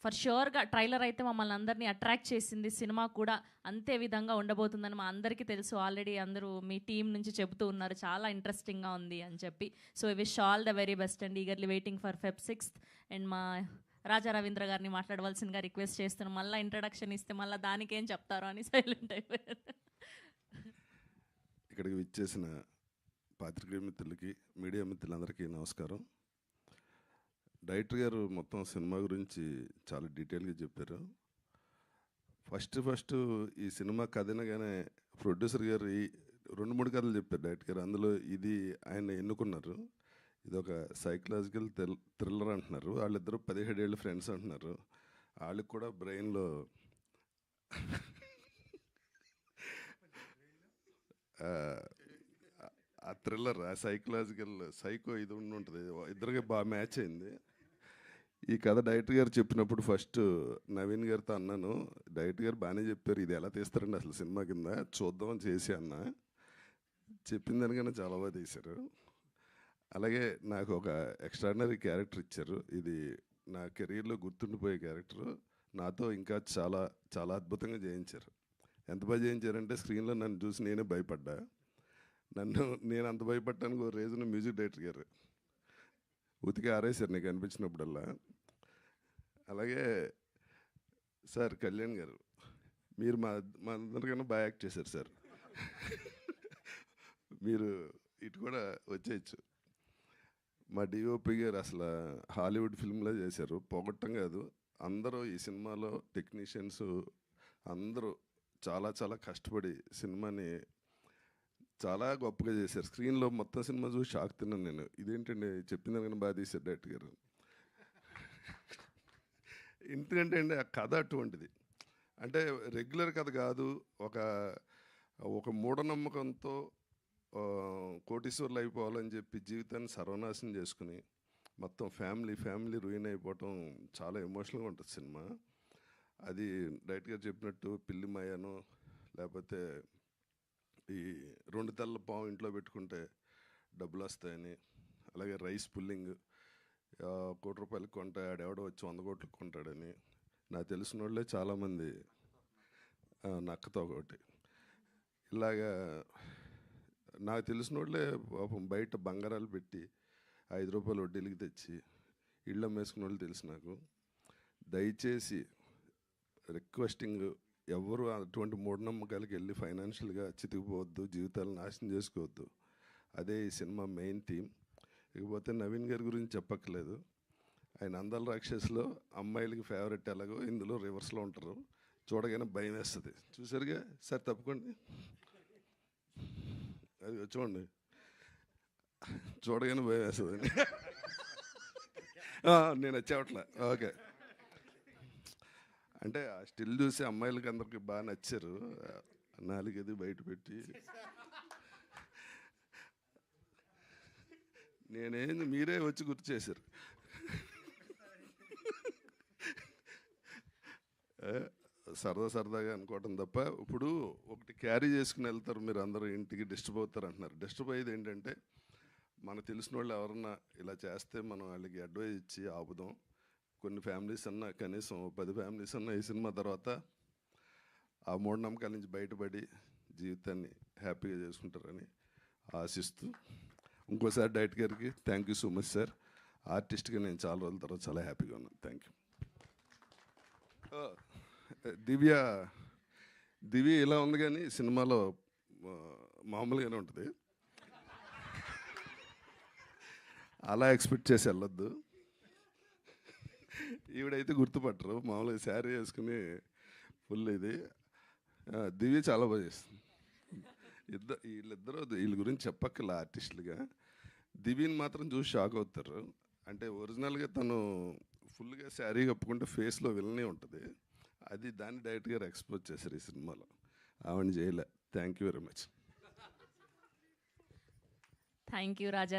For ష్యూర్గా trailer అయితే మమ్మల్ని అందరినీ అట్రాక్ట్ చేసింది. సినిమా కూడా అంతే విధంగా ఉండబోతుందని మా అందరికీ తెలుసు. ఆల్రెడీ అందరూ మీ టీం నుంచి చెబుతూ ఉన్నారు చాలా ఇంట్రెస్టింగ్గా ఉంది అని చెప్పి. So I wish all the very best and eagerly waiting for Feb 6th. And మా రాజా రవీంద్ర గారిని మాట్లాడవలసిందిగా రిక్వెస్ట్ చేస్తున్నాం. మళ్ళీ ఇంట్రడక్షన్ ఇస్తే మళ్ళీ దానికేం చెప్తారో అని సైలెంట్ అయిపోయారు. ఇక్కడికి విచ్చేసిన పాత్రికేయ మిత్రులకి, మీడియా మిత్రులందరికీ నమస్కారం. డైరెక్టర్ గారు మొత్తం సినిమా గురించి చాలా డీటెయిల్గా చెప్పారు. ఫస్ట్ ఈ సినిమా కథ అనగానే ప్రొడ్యూసర్ గారు 2-3 కథలు చెప్పారు డైరెక్టర్ గారు. అందులో ఇది ఆయన ఎన్నుకున్నారు. ఇది ఒక సైకలాజికల్ థ్రిల్లర్ అంటున్నారు. వాళ్ళిద్దరూ 17 ఏళ్ళ ఫ్రెండ్స్ అంటున్నారు. వాళ్ళకి కూడా బ్రెయిన్లో ఆ థ్రిల్లర్, ఆ సైకలాజికల్ సైకో ఇది ఉంటుంది. ఇద్దరికి బాగా మ్యాచ్ అయింది. ఈ కథ డైరెక్టర్ గారు చెప్పినప్పుడు ఫస్ట్ నవీన్ గారితో అన్నాను, డైరెక్టర్ గారు బాగానే చెప్పారు, ఇది ఎలా తీస్తారండి అసలు సినిమా కింద చూద్దామని చేసి అన్న. చెప్పిన దానికన్నా చాలా బాగా తీశారు. అలాగే నాకు ఒక ఎక్స్ట్రాడినరీ క్యారెక్టర్ ఇచ్చారు. ఇది నా కెరీర్లో గుర్తుండిపోయే క్యారెక్టర్. నాతో ఇంకా చాలా చాలా అద్భుతంగా చేయించారు. ఎంత బాగా చేయించారంటే స్క్రీన్లో నన్ను చూసి నేనే భయపడ్డా. నేను అంత భయపడ్డానికి ఒక రీజన్ మ్యూజిక్ డైరెక్టర్ గారు ఉతికి ఆరేశారు నీకు అనిపించినప్పుడల్లా. అలాగే సార్ కళ్యాణ్ గారు, మీరు మా అందరికన్నా బాగా యాక్ట్ చేశారు సార్. మీరు ఇటు కూడా వచ్చేయచ్చు. మా డిఓపి గారు అసలు హాలీవుడ్ ఫిల్మ్లో చేశారు, పొగట్టం కాదు. అందరూ ఈ సినిమాలో టెక్నీషియన్స్ అందరూ చాలా చాలా కష్టపడి సినిమాని చాలా గొప్పగా చేశారు. స్క్రీన్లో మొత్తం సినిమా చూసి షాక్ తిన్నాను నేను. ఇదేంటండి చెప్పింది కానీ బాగా తీశారు డైరెక్టర్ గారు. ఎందుకంటే అండి ఆ కథ అటువంటిది. అంటే రెగ్యులర్ కథ కాదు. ఒక మూఢనమ్మకంతో కోటీశ్వర్లు అయిపోవాలని చెప్పి జీవితాన్ని సర్వనాశనం చేసుకుని మొత్తం ఫ్యామిలీ రూయిన్ అయిపోవటం చాలా ఎమోషనల్గా ఉంటుంది సినిమా. అది డైరెక్టర్ గారు చెప్పినట్టు పిల్లి మాయను, లేకపోతే ఈ 2 తల్ల పాము ఇంట్లో పెట్టుకుంటే డబ్బులు వస్తాయని, అలాగే రైస్ పుల్లింగ్ ₹1 కోటి కొంటే ఆడెవడో వచ్చి 100 కోట్లకు కొంటాడని, నాకు తెలిసిన వాళ్ళే చాలామంది నక్కతో ఒకటి ఇలాగా నాకు తెలిసిన వాళ్ళే పాపం బయట బంగారాలు పెట్టి ₹5 వడ్డీలకి తెచ్చి ఇళ్ళు అమ్మేసుకున్న వాళ్ళు తెలుసు నాకు. దయచేసి రిక్వెస్టింగ్, ఎవరు అటువంటి మూఢనమ్మకాలకి వెళ్ళి ఫైనాన్షియల్గా చితికిపోవద్దు, జీవితాలను నాశనం చేసుకోవద్దు. అదే ఈ సినిమా మెయిన్ థీమ్. ఇకపోతే నవీన్ గారి గురించి చెప్పక్కర్లేదు. ఆయన అందాల రాక్షసులో అమ్మాయిలకి ఫేవరెట్ ఎలాగో ఇందులో రివర్స్లో ఉంటారు. చూడగానే భయం వేస్తుంది. చూసారుగా సార్, తప్పుకోండి, అది చూడండి, చూడగానే భయం వేస్తుంది. నేను వచ్చేవట్లే. ఓకే, అంటే ఆ స్టిల్ చూసి అమ్మాయిలకి అందరికి బాగా నచ్చారు. నాలుగది బయట పెట్టి నేనేంది మీరే వచ్చి గుర్తు చేశారు. సరదాగా అనుకోవటం తప్ప. ఇప్పుడు ఒకటి క్యారీ చేసుకుని వెళ్తారు మీరు అందరూ, ఇంటికి డిస్టర్బ్ అవుతారు అంటున్నారు. డిస్టర్బ్ అయ్యేది ఏంటంటే మనకు తెలిసిన వాళ్ళు ఎవరన్నా ఇలా చేస్తే మనం వాళ్ళకి అడ్వైజ్ ఇచ్చి ఆపుదాం. కొన్ని ఫ్యామిలీస్ అన్నా, కనీసం 10 ఫ్యామిలీస్ అన్నా ఈ సినిమా తర్వాత ఆ మూఢనమ్మకాల నుంచి బయటపడి జీవితాన్ని హ్యాపీగా చేసుకుంటారని ఆశిస్తూ, ఇంకోసారి డైరెక్టర్ గారికి thank you so much sir. ఆర్టిస్ట్గా నేను చాలా రోజుల తర్వాత చాలా హ్యాపీగా ఉన్నాను. Thank you. దివ్య ఇలా ఉంది కానీ సినిమాలో మామూలుగానే ఉంటుంది. అలా ఎక్స్పెక్ట్ చేసి వెళ్ళొద్దు. ఈవిడైతే గుర్తుపట్టరు, మామూలుగా శారీ వేసుకుని ఫుల్ ఇది. దివ్య చాలా బాగా చేస్తుంది. వీళ్ళ గురించి చెప్పక్కర్ల ఆర్టిస్టులుగా. దివ్యని మాత్రం చూసి షాక్ అవుతారు. అంటే ఒరిజినల్గా తను ఫుల్గా శారీ కప్పుకుంటే ఫేస్లో విలనే ఉంటుంది. అది దాన్ని డైరెక్ట్ గారు ఎక్స్పోజ్ చేశారు ఈ సినిమాలో. ఆవిడ చేయలే. Thank you very much. Thank you Raja.